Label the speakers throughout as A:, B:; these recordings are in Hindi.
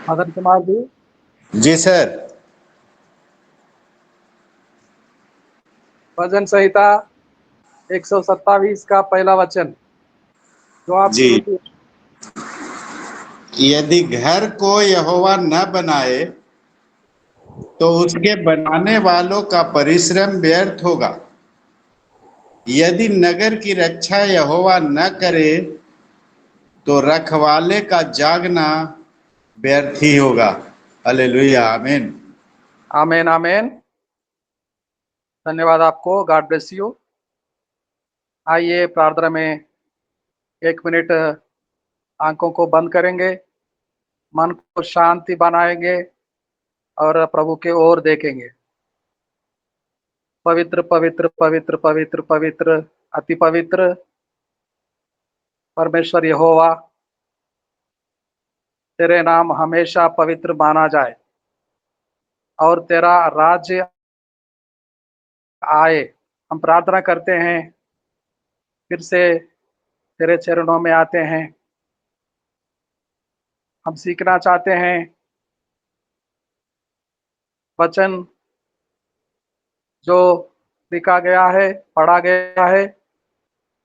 A: मदन कुमार जी,
B: जी सर।
A: भजन संहिता 127 का पहला वचन जो आप
B: जी,
A: शुरू किए।
B: यदि घर को यहोवा न बनाए तो उसके बनाने वालों का परिश्रम व्यर्थ होगा। यदि नगर की रक्षा यहोवा न करे तो रखवाले का जागना व्यर्थ ही होगा। हालेलुया, आमीन।
A: आमेन आमेन। धन्यवाद आपको। God bless you. आइए प्रार्थना में 1 मिनट आंखों को बंद करेंगे, मन को शांति बनाएंगे और प्रभु के ओर देखेंगे। पवित्र पवित्र पवित्र पवित्र पवित्र अति पवित्र परमेश्वर यहोवा, तेरे नाम हमेशा पवित्र माना जाए और तेरा राज्य आए। हम प्रार्थना करते हैं, फिर से तेरे चरणों में आते हैं। हम सीखना चाहते हैं वचन जो लिखा गया है, पढ़ा गया है।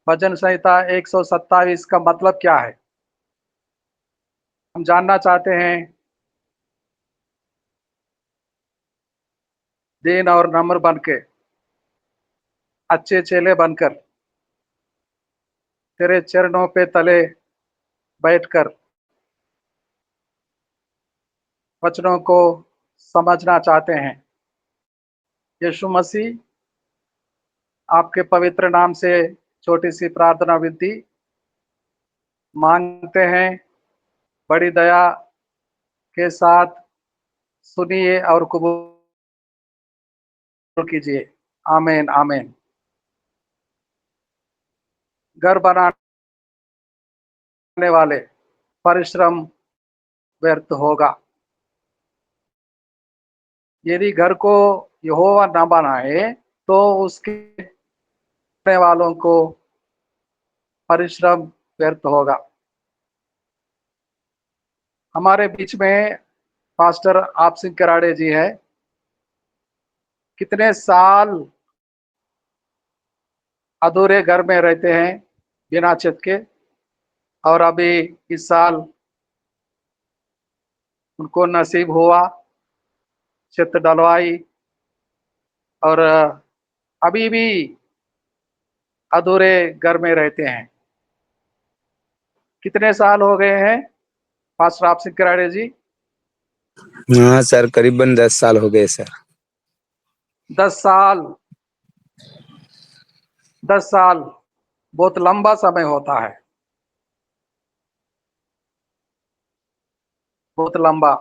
A: भजन संहिता 127 का मतलब क्या है, हम जानना चाहते हैं। दीन और नम्र बन के, अच्छे चेले बनकर, तेरे चरणों पे तले बैठकर वचनों को समझना चाहते हैं। यीशु मसीह, आपके पवित्र नाम से छोटी सी प्रार्थना विनती मांगते हैं। बड़ी दया के साथ सुनिए और कबूल कीजिए। आमीन आमीन। घर बनाने वाले परिश्रम व्यर्थ होगा। यदि घर को यहोवा न बनाए तो उसके बनाने वालों को परिश्रम व्यर्थ होगा। हमारे बीच में पास्टर आप सिंह कराड़े जी है। कितने साल अधूरे घर में रहते हैं बिना छत के, और अभी इस साल उनको नसीब हुआ, छत डलवाई, और अभी भी अधूरे घर में रहते हैं। कितने साल हो गए हैं पास्टर आप सिंह कराड़े जी?
C: हाँ सर, करीबन 10 साल हो गए सर।
A: 10 साल। 10 साल बहुत लंबा समय होता है, बहुत लंबा।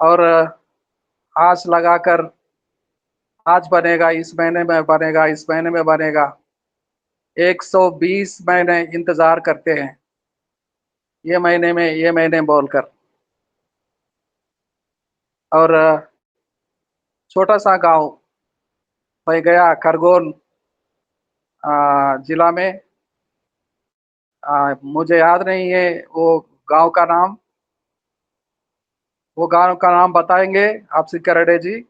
A: और आस लगाकर आज बनेगा, इस महीने में बनेगा, इस महीने में बनेगा, 120 महीने इंतजार करते हैं, ये महीने में, ये महीने बोलकर। और छोटा सा गांव मैं गया, खरगोन जिला में। मुझे याद नहीं है वो गांव का नाम। वो गांव का नाम बताएंगे आप सिंह कराड़े जी?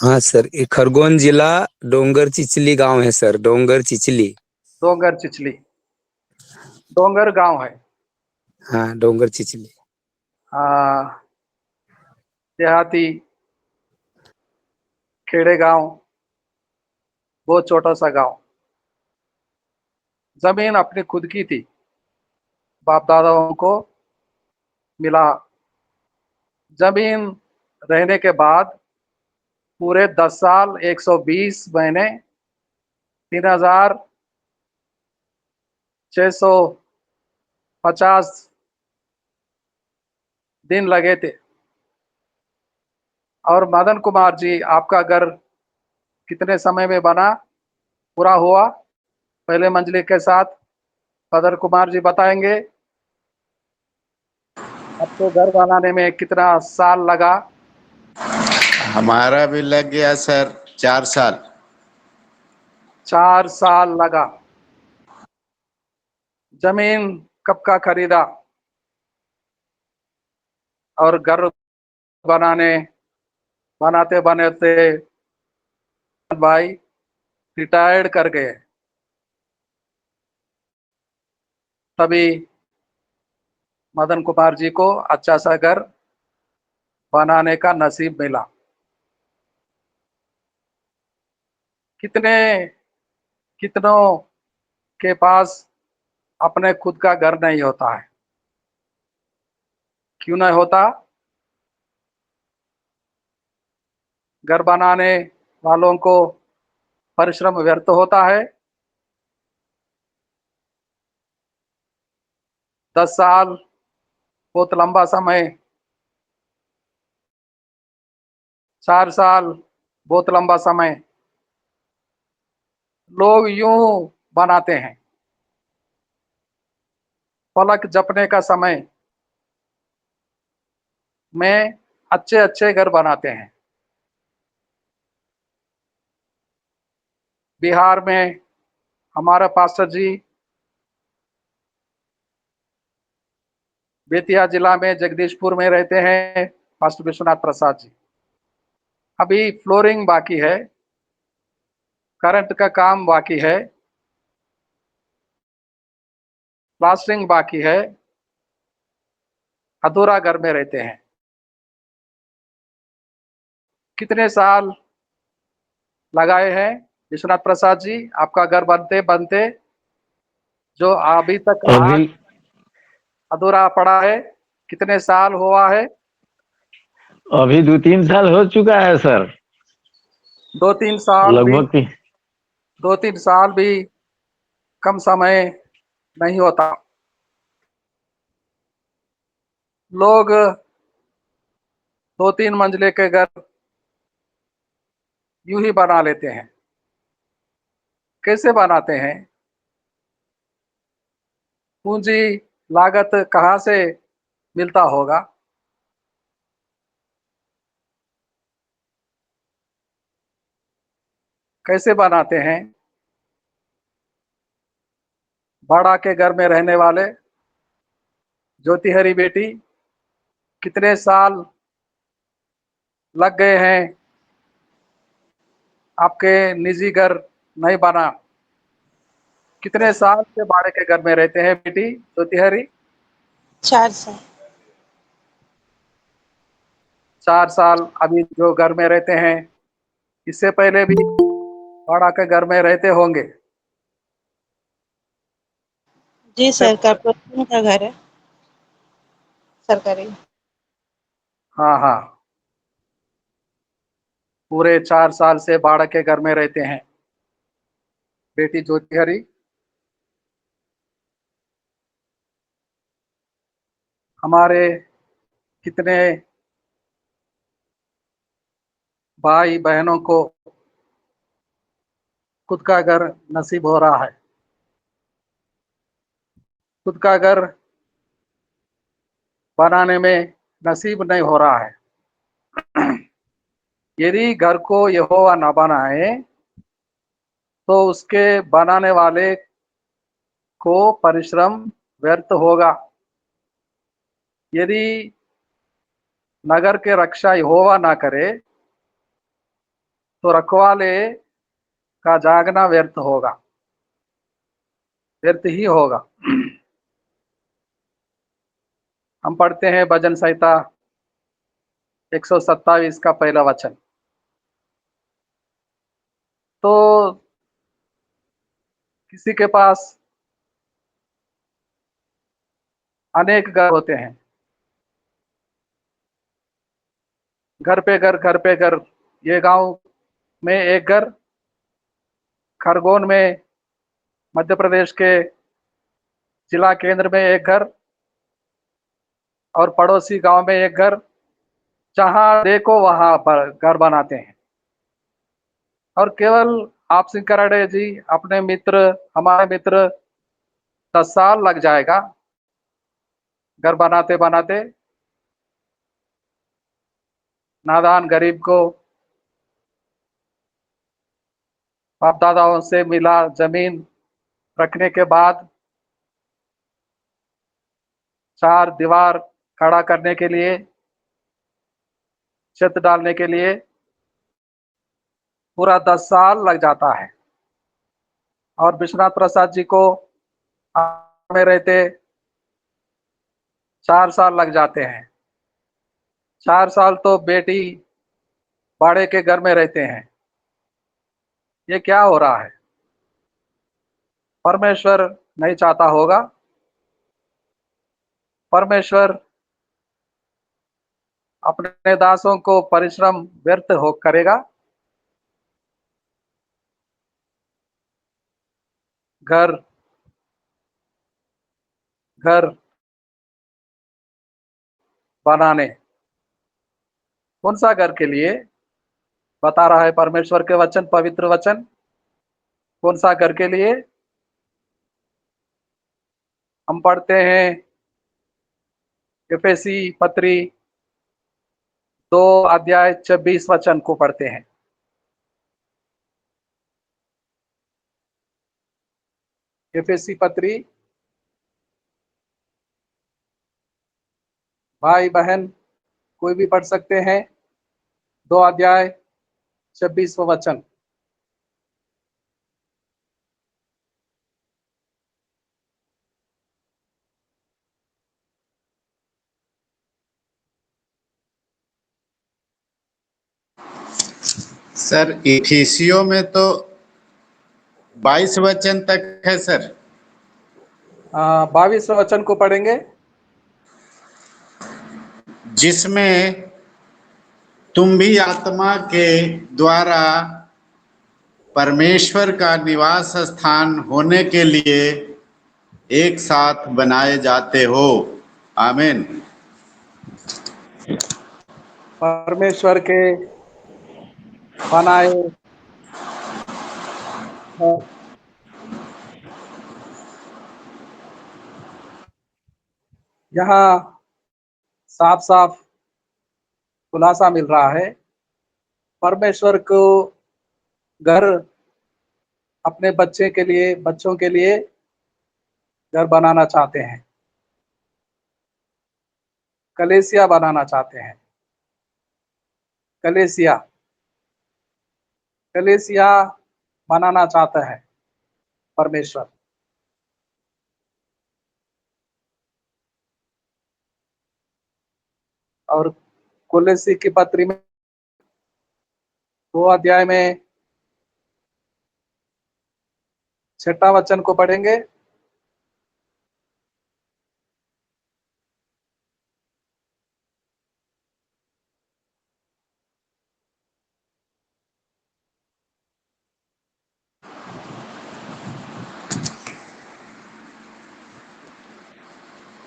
C: हाँ सर, ये खरगोन जिला डोंगर चिचली गांव है सर, डोंगर चिचली।
A: डोंगर चिचली, डोंगर गांव है।
C: हाँ, डोंगर चिचली।
A: देहाती खेड़े गांव, बहुत छोटा सा गांव। जमीन अपनी खुद की थी, बाप दादाओं को मिला। जमीन रहने के बाद पूरे 10 साल 120 महीने 3650 दिन लगे थे। और मदन कुमार जी, आपका घर कितने समय में बना, पूरा हुआ पहले मंजिले के साथ? मदन कुमार जी बताएंगे आपको घर बनाने में कितना साल लगा?
B: हमारा भी लग गया सर 4 साल।
A: 4 साल लगा। जमीन कब का खरीदा? और घर बनाने बनाते बनाते भाई रिटायर्ड कर गए। तभी मदन कुमार जी को अच्छा सा घर बनाने का नसीब मिला। कितने कितनों के पास अपने खुद का घर नहीं होता है। क्यों नहीं होता? घर बनाने वालों को परिश्रम व्यर्थ होता है। 10 साल बहुत लंबा समय, 4 साल बहुत लंबा समय। लोग यूं बनाते हैं। पलक झपने का समय में अच्छे अच्छे घर बनाते हैं। बिहार में हमारा पास्टर जी, बेतिया जिला में जगदीशपुर में रहते हैं पास्टर विश्वनाथ प्रसाद जी। अभी फ्लोरिंग बाकी है, करंट का काम बाकी है, प्लास्टरिंग बाकी है, अधूरा घर में रहते हैं। कितने साल लगाए हैं विश्वनाथ प्रसाद जी आपका घर बनते बनते, जो अभी तक
D: अभी
A: आज अधूरा पड़ा है? कितने साल हुआ है?
D: अभी 2-3 साल हो चुका है सर।
A: 2-3 साल भी,
D: लगभग
A: 2-3 साल भी कम समय नहीं होता। लोग 2-3 मंजिले के घर यूं ही बना लेते हैं। कैसे बनाते हैं? पूंजी लागत कहाँ से मिलता होगा? कैसे बनाते हैं? भाड़ा के घर में रहने वाले ज्योति हरी बेटी, कितने साल लग गए हैं आपके निजी घर नहीं बना? कितने साल से भाड़े के घर में रहते हैं बेटी ज्योति हरी?
E: 4 साल।
A: 4 साल अभी जो घर में रहते हैं, इससे पहले भी भाड़ा के घर में रहते होंगे।
E: जी सर, कॉर्पोरेशन का घर है, सरकारी।
A: हाँ हाँ, पूरे 4 साल से भाड़ा के घर में रहते हैं बेटी ज्योति हरी। हमारे कितने भाई बहनों को खुद का घर नसीब हो रहा है। खुद का घर बनाने में नसीब नहीं हो रहा है। यदि घर को यहोवा न बनाए तो उसके बनाने वाले को परिश्रम व्यर्थ होगा। यदि नगर के रक्षा यहोवा ना करे तो रखवाले का जागना व्यर्थ होगा, व्यर्थ ही होगा। हम पढ़ते हैं भजन संहिता 127 का पहला वचन। तो किसी के पास अनेक घर होते हैं, घर पे घर, घर पे घर। ये गांव में एक घर, खरगोन में मध्य प्रदेश के जिला केंद्र में एक घर, और पड़ोसी गांव में एक घर। जहां देखो वहां पर घर बनाते हैं। और केवल आप सिंह कराड़े जी अपने मित्र, हमारे मित्र, 10 साल लग जाएगा घर बनाते बनाते। नादान गरीब को बाप दादाओं से मिला जमीन रखने के बाद 4 दीवार खड़ा करने के लिए छत डालने के लिए पूरा 10 साल लग जाता है और विश्वनाथ प्रसाद जी को में रहते 4 साल लग जाते हैं। 4 साल तो बेटी भाड़े के घर में रहते हैं। ये क्या हो रहा है? परमेश्वर नहीं चाहता होगा। परमेश्वर अपने दासों को परिश्रम व्यर्थ हो करेगा। घर घर बनाने, कौन सा घर के लिए बता रहा है परमेश्वर के वचन, पवित्र वचन? कौन सा घर के लिए? हम पढ़ते हैं एफेसी पत्री 2 अध्याय 26 वचन को पढ़ते हैं। एफेसी पत्री, भाई बहन कोई भी पढ़ सकते हैं। 2 अध्याय 26 वचन।
B: सर इफिसियों में तो 22 वचन तक है सर।
A: 22 वचन को पढ़ेंगे,
B: जिसमें तुम भी आत्मा के द्वारा परमेश्वर का निवास स्थान होने के लिए एक साथ बनाए जाते हो। आमीन।
A: परमेश्वर के बनाए यहाँ साफ साफ खुलासा मिल रहा है। परमेश्वर को घर अपने बच्चों के लिए घर बनाना चाहते हैं, कलीसिया बनाना चाहते हैं। कलीसिया कलीसिया बनाना चाहता है परमेश्वर। और कुलसी की पत्री में 2 अध्याय में 6 वचन को पढ़ेंगे।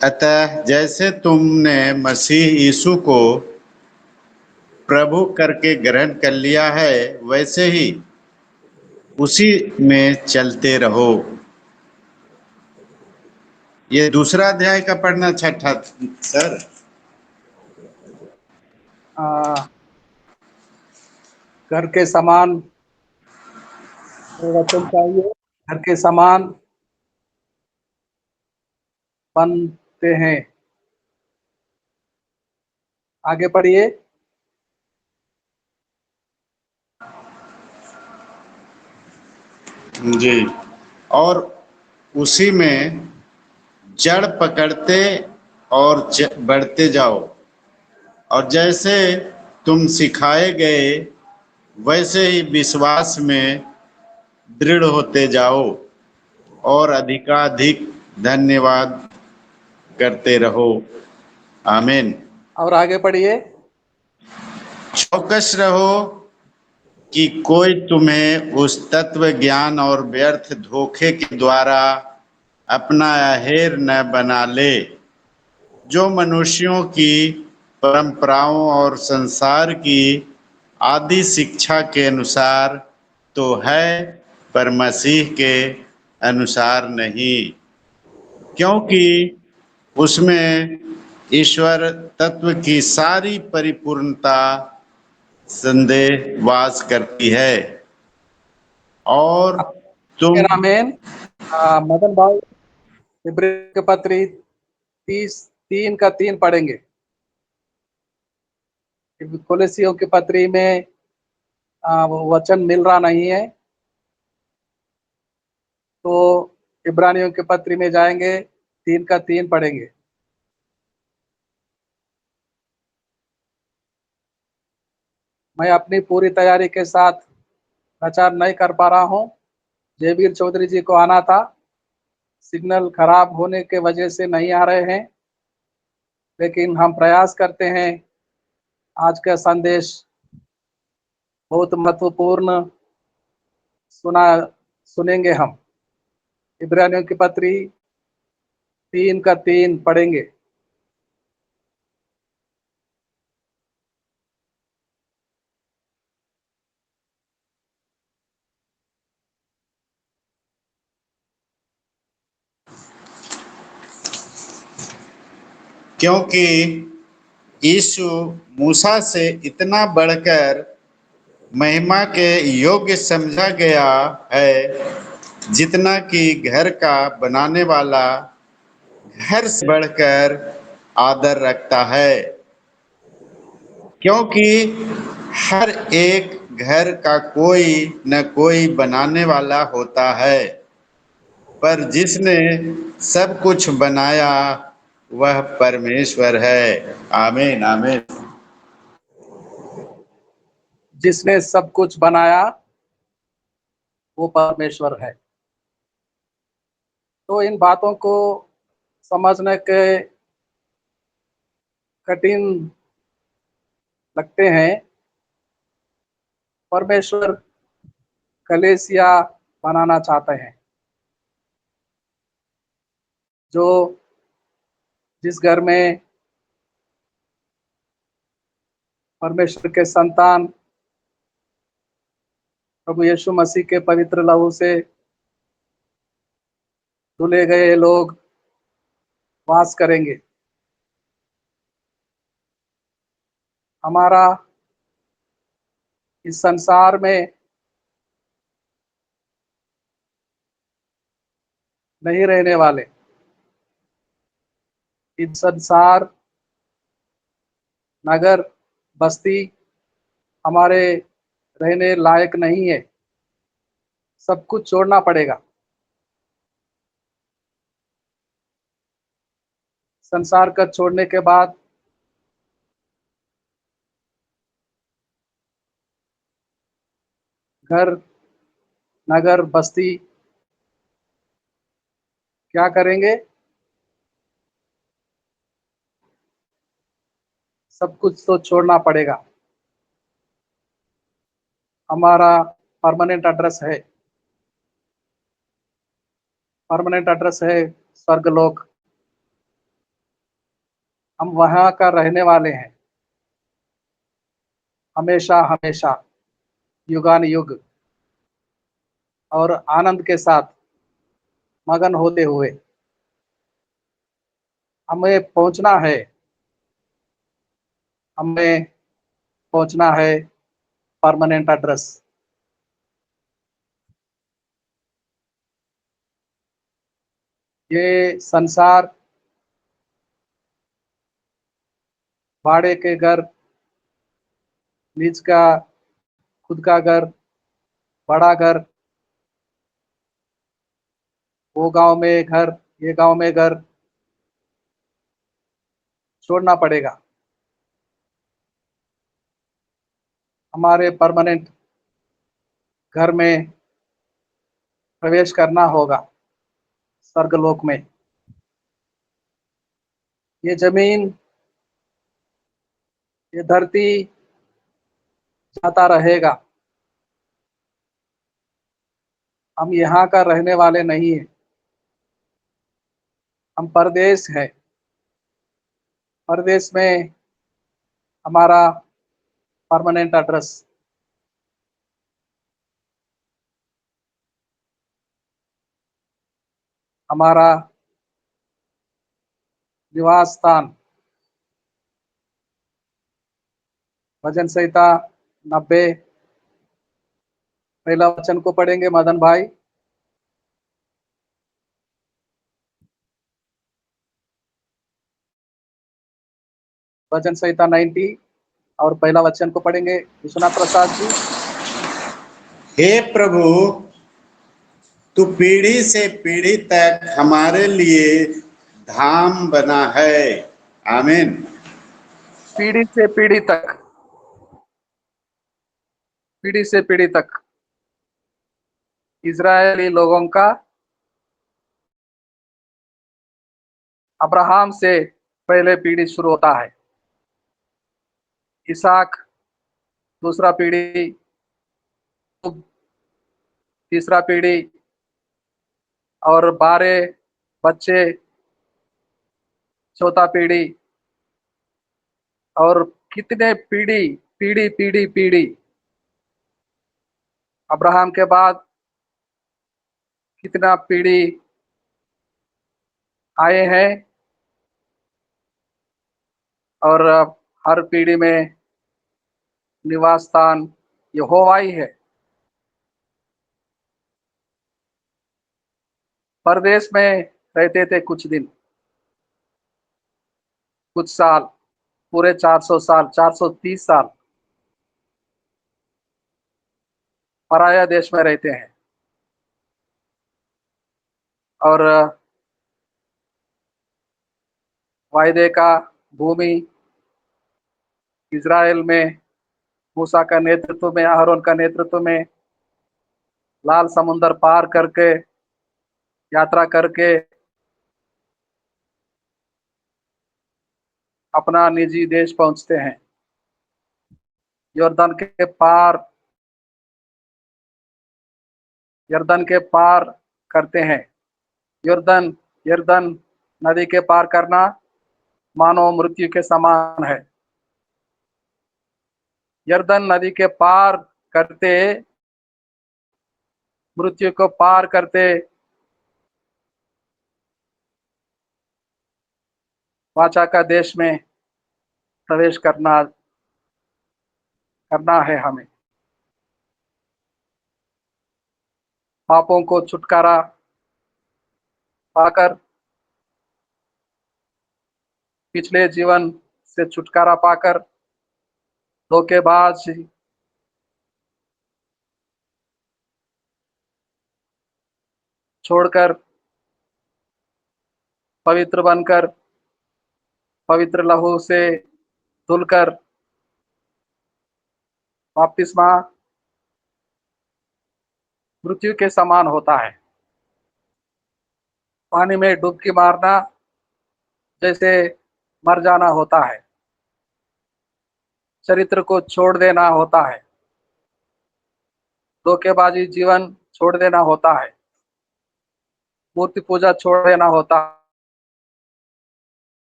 B: अतः जैसे तुमने मसीह यीशु को प्रभु करके ग्रहण कर लिया है, वैसे ही उसी में चलते रहो। ये दूसरा अध्याय का पढ़ना छठा सर।
A: घर के समान वचन चाहिए। घर के समान बनते हैं। आगे पढ़िए।
B: जी। और उसी में जड़ पकड़ते और बढ़ते जाओ, और जैसे तुम सिखाए गए वैसे ही विश्वास में दृढ़ होते जाओ, और अधिकाधिक धन्यवाद करते रहो। आमीन।
A: और आगे पढ़िए।
B: चौकस रहो कि कोई तुम्हें उस तत्व ज्ञान और व्यर्थ धोखे के द्वारा अपना अहेर न बना ले, जो मनुष्यों की परंपराओं और संसार की आदि शिक्षा के अनुसार तो है, पर मसीह के अनुसार नहीं, क्योंकि उसमें ईश्वर तत्व की सारी परिपूर्णता संदेह वास करती है। और तुम
A: आमीन। मदन भाई इब्राहिम के पत्री 30 3 का 3 पढ़ेंगे। कुलसियों की पत्री में वो वचन मिल रहा नहीं है, तो इब्रानियों की पत्री में जाएंगे, 3 का 3 पढ़ेंगे। मैं अपनी पूरी तैयारी के साथ प्रचार नहीं कर पा रहा हूँ। जयवीर चौधरी जी को आना था, सिग्नल खराब होने के वजह से नहीं आ रहे हैं, लेकिन हम प्रयास करते हैं। आज का संदेश बहुत महत्वपूर्ण सुना सुनेंगे हम। इब्रानियों की पत्री 3 का 3 पढ़ेंगे।
B: क्योंकि यीशु मूसा से इतना बढ़कर महिमा के योग्य समझा गया है, जितना कि घर का बनाने वाला घर से बढ़कर आदर रखता है। क्योंकि हर एक घर का कोई न कोई बनाने वाला होता है, पर जिसने सब कुछ बनाया वह परमेश्वर है। आमीन आमीन।
A: जिसने सब कुछ बनाया वो परमेश्वर है। तो इन बातों को समझने के कठिन लगते हैं। परमेश्वर कलीसिया बनाना चाहते हैं, जो जिस घर में परमेश्वर के संतान प्रभु यीशु मसीह के पवित्र लहू से धुले गए लोग वास करेंगे। हमारा इस संसार में नहीं रहने वाले, इस संसार, नगर, बस्ती हमारे रहने लायक नहीं है। सब कुछ छोड़ना पड़ेगा। संसार का छोड़ने के बाद घर, नगर, बस्ती क्या करेंगे? सब कुछ तो छोड़ना पड़ेगा। हमारा परमानेंट एड्रेस है, परमानेंट एड्रेस है स्वर्गलोक। हम वहाँ का रहने वाले हैं, हमेशा हमेशा, युगान युग, और आनंद के साथ मगन होते हुए हमें पहुंचना है। हमें पहुंचना है परमानेंट एड्रेस। ये संसार भाड़े के घर, निज का खुद का घर, बड़ा घर, वो गांव में घर, ये गांव में घर छोड़ना पड़ेगा। हमारे परमानेंट घर में प्रवेश करना होगा, स्वर्गलोक में। ये जमीन, ये धरती जाता रहेगा। हम यहाँ का रहने वाले नहीं हैं, हम परदेश हैं। परदेश में हमारा परमानेंट एड्रेस, हमारा निवास स्थान। भजन संहिता 90 पहला वचन को पढ़ेंगे मदन भाई। भजन संहिता 90 और पहला वचन को पढ़ेंगे विश्वनाथ प्रसाद जी।
B: हे प्रभु, तू पीढ़ी से पीढ़ी तक हमारे लिए धाम बना है। आमीन।
A: पीढ़ी से पीढ़ी तक, पीढ़ी से पीढ़ी तक इजरायली लोगों का अब्राहम से पहले पीढ़ी शुरू होता है, इसहाक दूसरा पीढ़ी, तीसरा पीढ़ी, और 12 बच्चे चौथा पीढ़ी, और कितने पीढ़ी पीढ़ी पीढ़ी पीढ़ी अब्राहम के बाद कितना पीढ़ी आए हैं, और हर पीढ़ी में निवास स्थान यहोवा ही है। परदेश में रहते थे कुछ दिन, कुछ साल, पूरे 400 साल, 430 साल पराया देश में रहते हैं, और वायदे का भूमि इज़राइल में मूसा का नेतृत्व में, अहरोन का नेतृत्व में लाल समुंदर पार करके, यात्रा करके अपना निजी देश पहुंचते हैं। यर्दन के पार, यर्दन के पार करते हैं। यर्दन यर्दन नदी के पार करना मानव मृत्यु के समान है। यर्दन नदी के पार करते, मृत्यु को पार करते वाचा का देश में प्रवेश करना है हमें। पापों को छुटकारा पाकर, पिछले जीवन से छुटकारा पाकर, धोखेबाज छोड़कर पवित्र बनकर, पवित्र लहू से धुलकर बपतिस्मा मृत्यु के समान होता है। पानी में डुबकी मारना जैसे मर जाना होता है, चरित्र को छोड़ देना होता है, धोखेबाजी जीवन छोड़ देना होता है, मूर्ति पूजा छोड़ देना होता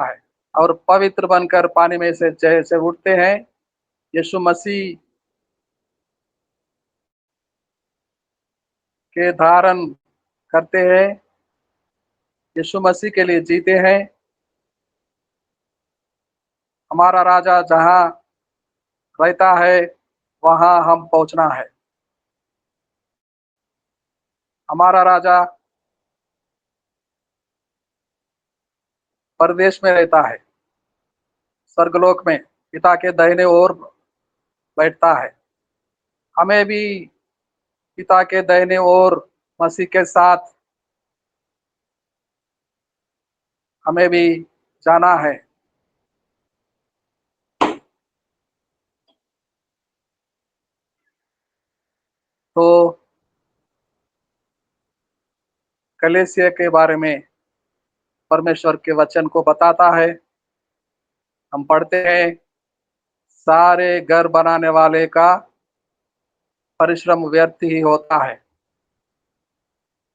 A: है, और पवित्र बनकर पानी में से जैसे उठते हैं, यीशु मसीह के धारण करते हैं, यीशु मसीह के लिए जीते हैं। हमारा राजा जहाँ रहता है वहाँ हम पहुँचना है। हमारा राजा परदेश में रहता है, स्वर्गलोक में पिता के दाहिने ओर बैठता है। हमें भी पिता के दाहिने ओर मसीह के साथ हमें भी जाना है। तो कलीसिया के बारे में परमेश्वर के वचन को बताता है। हम पढ़ते हैं, सारे घर बनाने वाले का परिश्रम व्यर्थ ही होता है।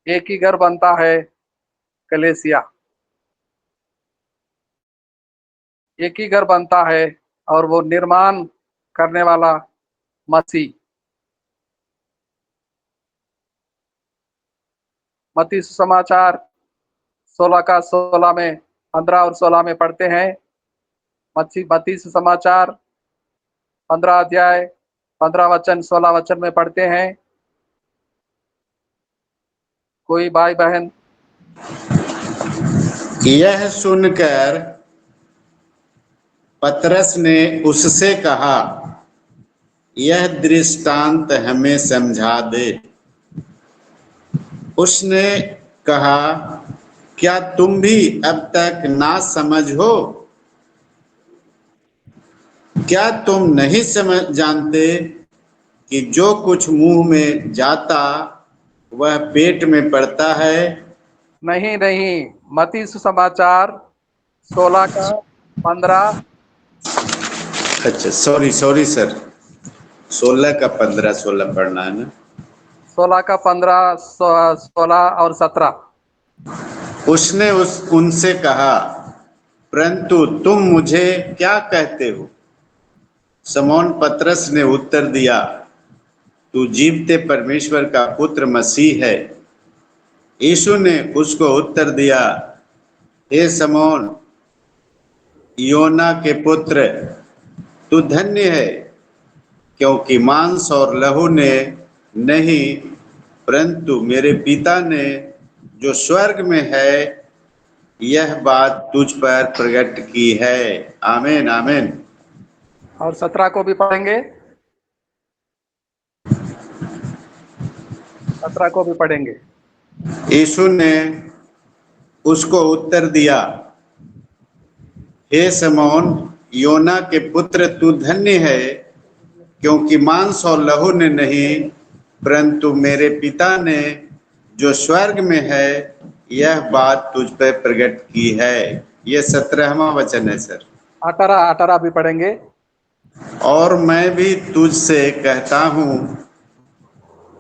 A: एक ही घर बनता है, कलीसिया एक ही घर बनता है, और वो निर्माण करने वाला मसीह। मत्ती सुसमाचार 16 का 16 में, 15 और 16 में पढ़ते हैं। मत्ती सुसमाचार 15 अध्याय 15 वचन 16 वचन में पढ़ते हैं। कोई भाई बहन
B: यह सुनकर पतरस ने उससे कहा, यह दृष्टांत हमें समझा दे। उसने कहा, क्या तुम भी अब तक ना समझ हो? क्या तुम नहीं समझ जानते कि जो कुछ मुंह में जाता वह पेट में पड़ता है?
A: नहीं नहीं, मत्ती सुसमाचार 16 का 15।
B: अच्छा, सॉरी सॉरी सर, 16 का 15 16 पढ़ना है ना।
A: 16 का 15, 16 और 17।
B: उसने उनसे कहा, परंतु तुम मुझे क्या कहते हो? शमौन पतरस ने उत्तर दिया, तू जीवते परमेश्वर का पुत्र मसीह है। यीशु ने उसको उत्तर दिया, हे शमौन, योना के पुत्र, तू धन्य है, क्योंकि मांस और लहू ने नहीं, परंतु मेरे पिता ने जो स्वर्ग में है यह बात तुझ पर प्रकट की है। आमीन आमीन।
A: और 17 को भी पढ़ेंगे, 17 को भी पढ़ेंगे।
B: यीशु ने उसको उत्तर दिया, हे शमौन, योना के पुत्र, तू धन्य है, क्योंकि मांस और लहू ने नहीं, परंतु मेरे पिता ने जो स्वर्ग में है यह बात तुझ पर प्रकट की है। ये 17वां वचन है सर।
A: 18 भी पढ़ेंगे।
B: और मैं भी तुझसे कहता हूं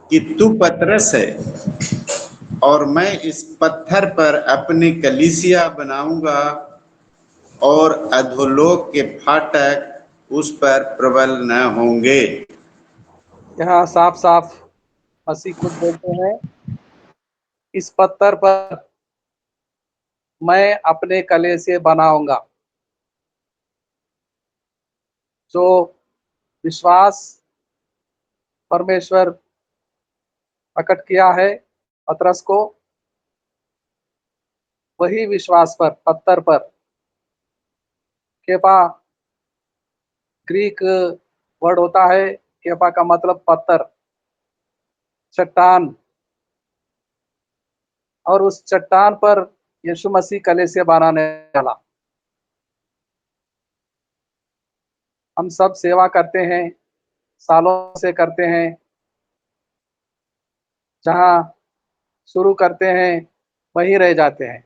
B: कि तू पतरस है, और मैं इस पत्थर पर अपनी कलीसिया बनाऊंगा, और अधोलोक के फाटक उस पर प्रबल न होंगे।
A: यहाँ साफ साफ मसीह खुद बोलते हैं, इस पत्थर पर मैं अपने कलीसिया बनाऊंगा। जो विश्वास परमेश्वर प्रकट किया है पतरस को, वही विश्वास पर, पत्थर पर, केपा ग्रीक वर्ड होता है। केपा का मतलब पत्थर, चट्टान, और उस चट्टान पर यीशु मसीह कलीसिया बनाने वाला। हम सब सेवा करते हैं, सालों से करते हैं, जहां शुरू करते हैं वहीं रह जाते हैं।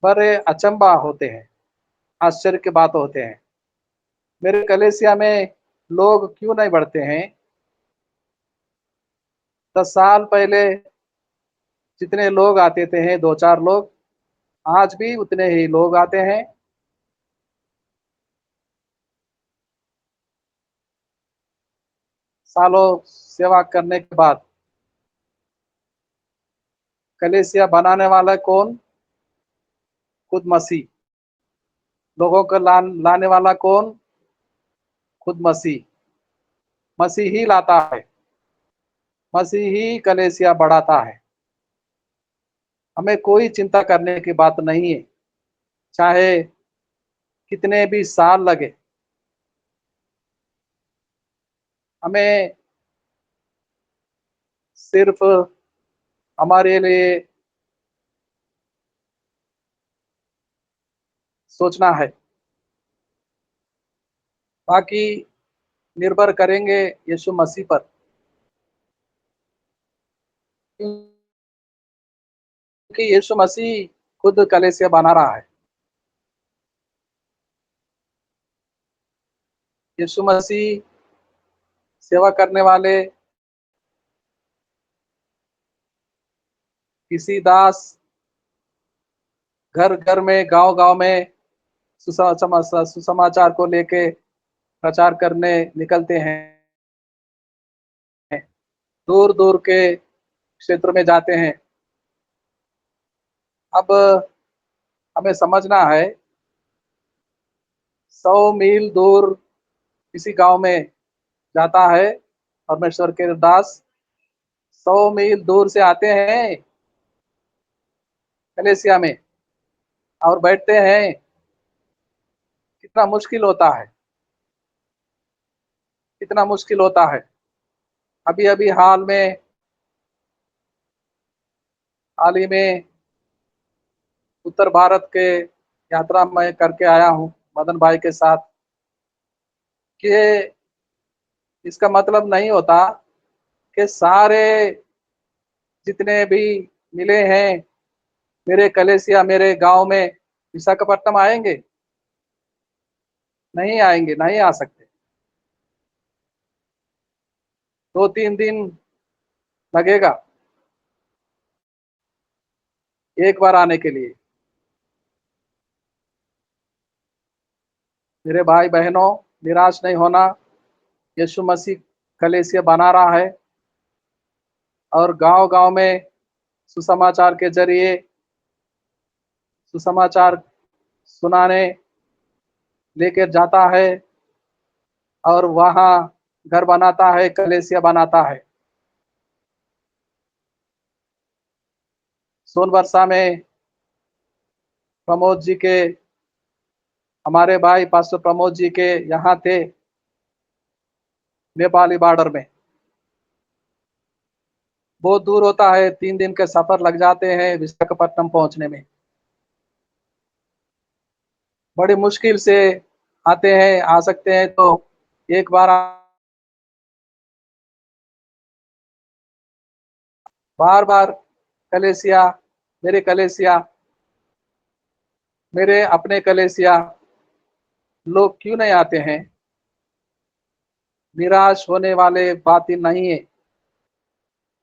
A: बड़े अचंबा होते हैं, आश्चर्य की बात होते हैं, मेरे कलीसिया में लोग क्यों नहीं बढ़ते हैं? 10 साल पहले जितने लोग आते थे, 2-4 लोग, आज भी उतने ही लोग आते हैं। सालों सेवा करने के बाद कलीसिया बनाने वाला कौन? खुद मसीह। लोगों को लाने वाला कौन? खुद मसीह। मसीह ही लाता है, मसीह ही कलीसिया बढ़ाता है। हमें कोई चिंता करने की बात नहीं है, चाहे कितने भी साल लगे। हमें सिर्फ हमारे लिए सोचना है, बाकी निर्भर करेंगे यीशु मसीह पर, क्योंकि यीशु मसीह खुद कलीसिया बना रहा है। यीशु मसीह सेवा करने वाले किसी दास घर घर में, गांव गांव में सुसमाचार को लेके प्रचार करने निकलते हैं, दूर दूर के क्षेत्र में जाते हैं। अब हमें समझना है, 100 मील दूर किसी गांव में जाता है परमेश्वर के दास, 100 मील दूर से आते हैं कलीसिया में और बैठते हैं, कितना मुश्किल होता है, कितना मुश्किल होता है। अभी अभी हाल ही में उत्तर भारत के यात्रा मैं करके आया हूँ मदन भाई के साथ। कि इसका मतलब नहीं होता कि सारे जितने भी मिले हैं मेरे कलेसिया मेरे गांव में विशाखापट्टनम आएंगे, नहीं आएंगे, नहीं आ सकते। 2-3 दिन लगेगा एक बार आने के लिए। मेरे भाई बहनों, निराश नहीं होना। यीशु मसीह कलीसिया बना रहा है और गांव-गांव में सुसमाचार के जरिए सुसमाचार सुनाने लेकर जाता है और वहां घर बनाता है, कलीसिया बनाता है। सोनबरसा में प्रमोद जी के, हमारे भाई पास्टर प्रमोद जी के यहाँ थे नेपाली बॉर्डर में। बहुत दूर होता है, 3 दिन के सफर लग जाते हैं विशाखापट्टनम पहुंचने में। बड़ी मुश्किल से आते हैं, आ सकते हैं तो एक बार बार बार कलेसिया, मेरे कलेसिया, मेरे अपने कलेसिया लोग क्यों नहीं आते हैं? निराश होने वाले बात ही नहीं है।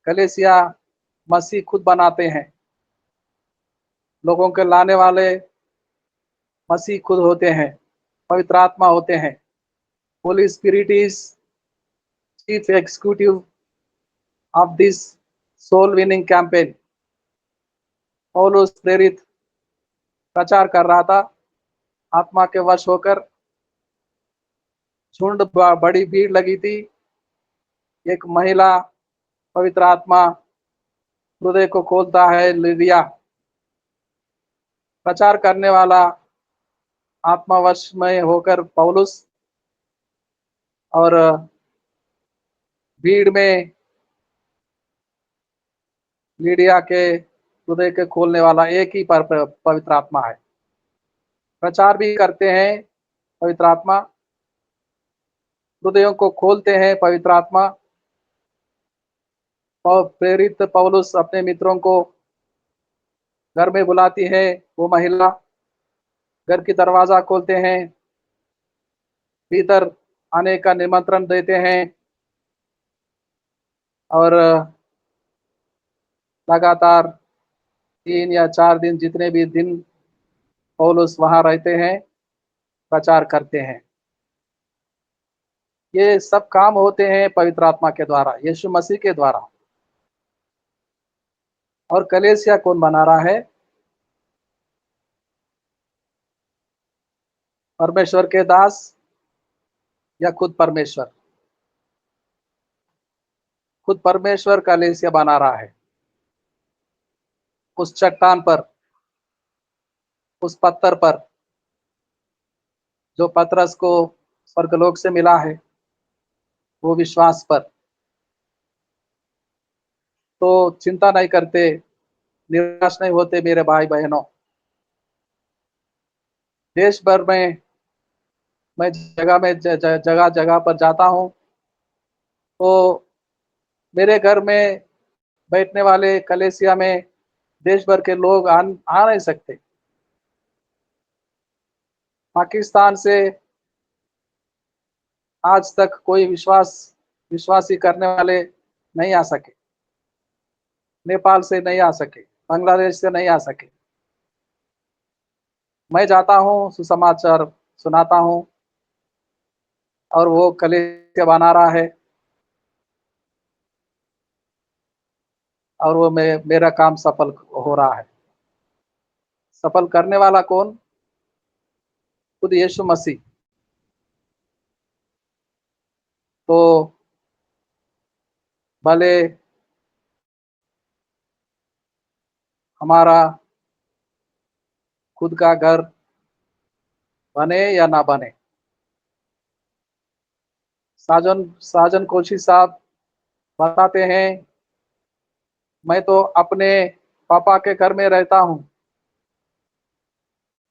A: कलेसिया मसीह खुद बनाते हैं, लोगों के लाने वाले मसीह खुद होते हैं, पवित्र आत्मा होते हैं। Holy spirit is chief executive of this soul winning campaign. पौलुस प्रेरित प्रचार कर रहा था, आत्मा के वश होकर। झुंड बड़ी भीड़ लगी थी। एक महिला, पवित्र आत्मा हृदय को खोलता है, लिदिया प्रचार करने वाला आत्मावश में होकर पौलुस और भीड़ में लीडिया के हृदय के खोलने वाला एक ही पवित्र आत्मा है। प्रचार भी करते हैं पवित्र आत्मा, हृदयों को खोलते हैं पवित्र आत्मा। और प्रेरित पौलुस अपने मित्रों को घर में बुलाती है, वो महिला घर की दरवाजा खोलते हैं, भीतर आने का निमंत्रण देते हैं और लगातार 3 या 4 दिन, जितने भी दिन पौलुस वहां रहते हैं, प्रचार करते हैं। ये सब काम होते हैं पवित्र आत्मा के द्वारा, यीशु मसीह के द्वारा। और कलीसिया कौन बना रहा है? परमेश्वर के दास या खुद परमेश्वर? खुद परमेश्वर कलीसिया बना रहा है। उस चट्टान पर, उस पत्थर पर जो पतरस को स्वर्गलोक से मिला है, वो विश्वास पर। तो चिंता नहीं करते, निराश नहीं होते मेरे भाई बहनों। देश भर में मैं जगह जगह पर जाता हूँ तो मेरे घर में बैठने वाले कलेसिया में देश भर के लोग आ नहीं सकते। पाकिस्तान से आज तक कोई विश्वासी करने वाले नहीं आ सके, नेपाल से नहीं आ सके, बांग्लादेश से नहीं आ सके। मैं जाता हूँ, सुसमाचार सुनाता हूँ और वो कलीसिया बना रहा है। और वो मेरा काम सफल हो रहा है। सफल करने वाला कौन? खुद यीशु मसीह। तो भले हमारा खुद का घर बने या ना बने। साजन साजन कोशी साहब बताते हैं, मैं तो अपने पापा के घर में रहता हूँ।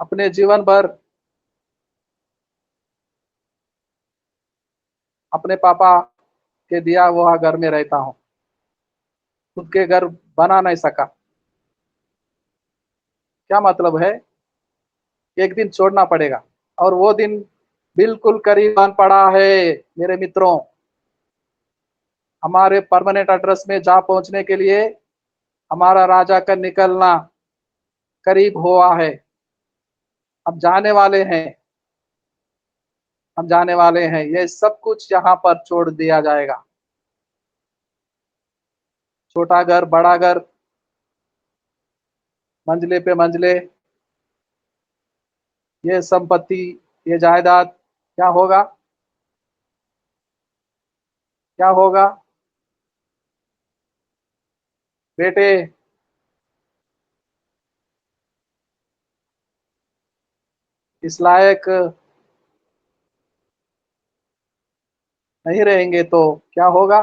A: अपने जीवन भर अपने पापा के दिया हुआ घर में रहता हूँ, खुद के घर बना नहीं सका। क्या मतलब है? एक दिन छोड़ना पड़ेगा, और वो दिन बिल्कुल करीब आन पड़ा है मेरे मित्रों। हमारे परमानेंट एड्रेस में जा पहुंचने के लिए हमारा राजा का निकलना करीब हुआ है। अब जाने वाले हैं, हम जाने वाले हैं। ये सब कुछ यहाँ पर छोड़ दिया जाएगा। छोटा घर, बड़ा घर, मंजिले पे मंजिले, ये संपत्ति, ये जायदाद, क्या होगा? क्या होगा बेटे? इस लायक नहीं रहेंगे तो क्या होगा?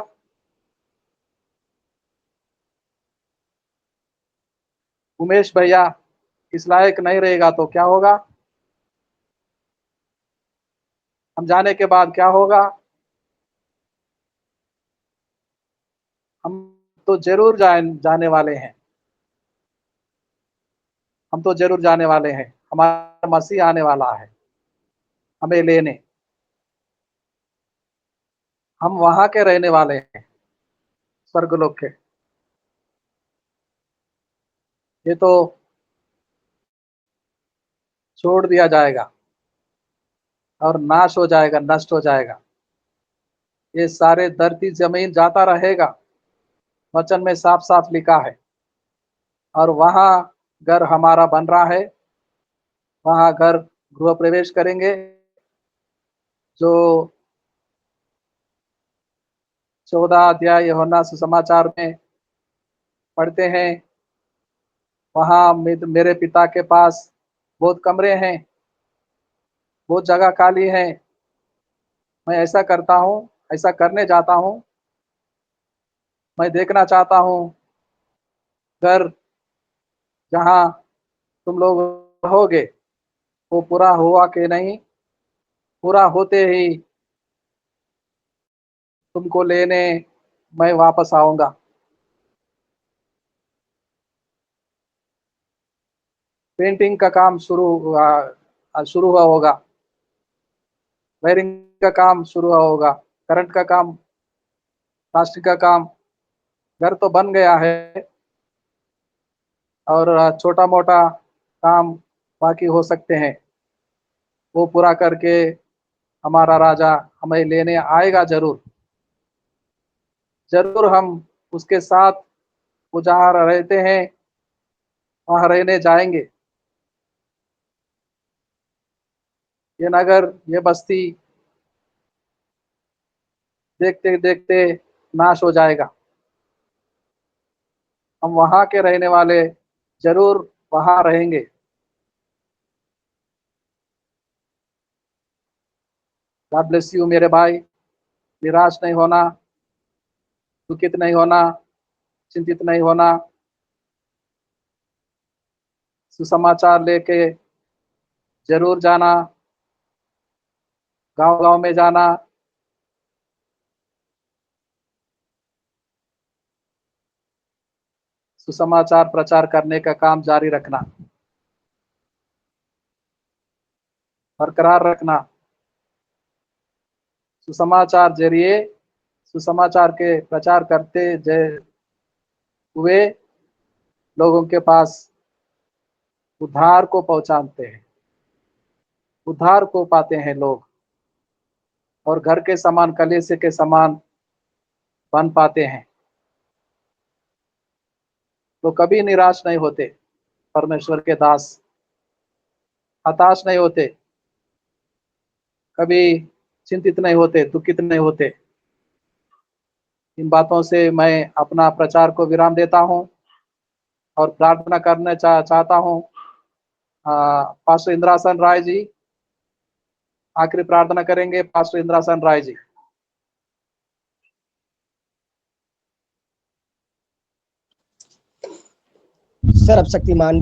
A: उमेश भैया, इस लायक नहीं रहेगा तो क्या होगा? हम जाने के बाद क्या होगा? हम तो जरूर जाने वाले हैं। हम तो जरूर जाने वाले हैं। हमारा मसीह आने वाला है हमें लेने। हम वहां के रहने वाले हैं, स्वर्गलोक के। ये तो छोड़ दिया जाएगा और नाश हो जाएगा, नष्ट हो जाएगा। ये सारे धरती जमीन जाता रहेगा, वचन में साफ साफ लिखा है। और वहां घर हमारा बन रहा है, वहां घर गृह प्रवेश करेंगे। जो 14 अध्याय यूहन्ना सुसमाचार में पढ़ते हैं, वहां मेरे पिता के पास बहुत कमरे हैं, बहुत जगह खाली है। मैं ऐसा करता हूँ, ऐसा करने जाता हूँ। मैं देखना चाहता हूँ घर जहाँ तुम लोग रहोगे वो पूरा हुआ कि नहीं। पूरा होते ही तुमको लेने मैं वापस आऊंगा। पेंटिंग का काम शुरू हुआ होगा, वायरिंग का काम शुरू हुआ होगा, करंट का काम, प्लास्टिक का काम। घर तो बन गया है, और छोटा मोटा काम बाकी हो सकते हैं। वो पूरा करके हमारा राजा हमें लेने आएगा जरूर। जरूर हम उसके साथ वो जहाँ रहते हैं वहाँ रहने जाएंगे। ये नगर, ये बस्ती देखते देखते नाश हो जाएगा। हम वहाँ के रहने वाले जरूर वहाँ रहेंगे। गॉड ब्लेस यू मेरे भाई। निराश नहीं होना, दुखित नहीं होना, चिंतित नहीं होना। सुसमाचार लेके जरूर जाना, गांव गांव में जाना। सुसमाचार प्रचार करने का काम जारी रखना, बरकरार रखना। सुसमाचार जरिए, सुसमाचार के प्रचार करते हुए लोगों के पास उद्धार को पहुंचाते हैं, उद्धार को पाते हैं लोग, और घर के समान, कलीसिया के समान बन पाते हैं। तो कभी निराश नहीं होते, परमेश्वर के दास हताश नहीं होते, कभी चिंतित नहीं होते, दुखित नहीं होते। इन बातों से मैं अपना प्रचार को विराम देता हूँ और प्रार्थना करना चाहता हूँ। पास्टर इंद्रासन राय जी, आखिरी प्रार्थना करेंगे पास्टर इंद्रासन राय जी।
F: सर्वशक्तिमान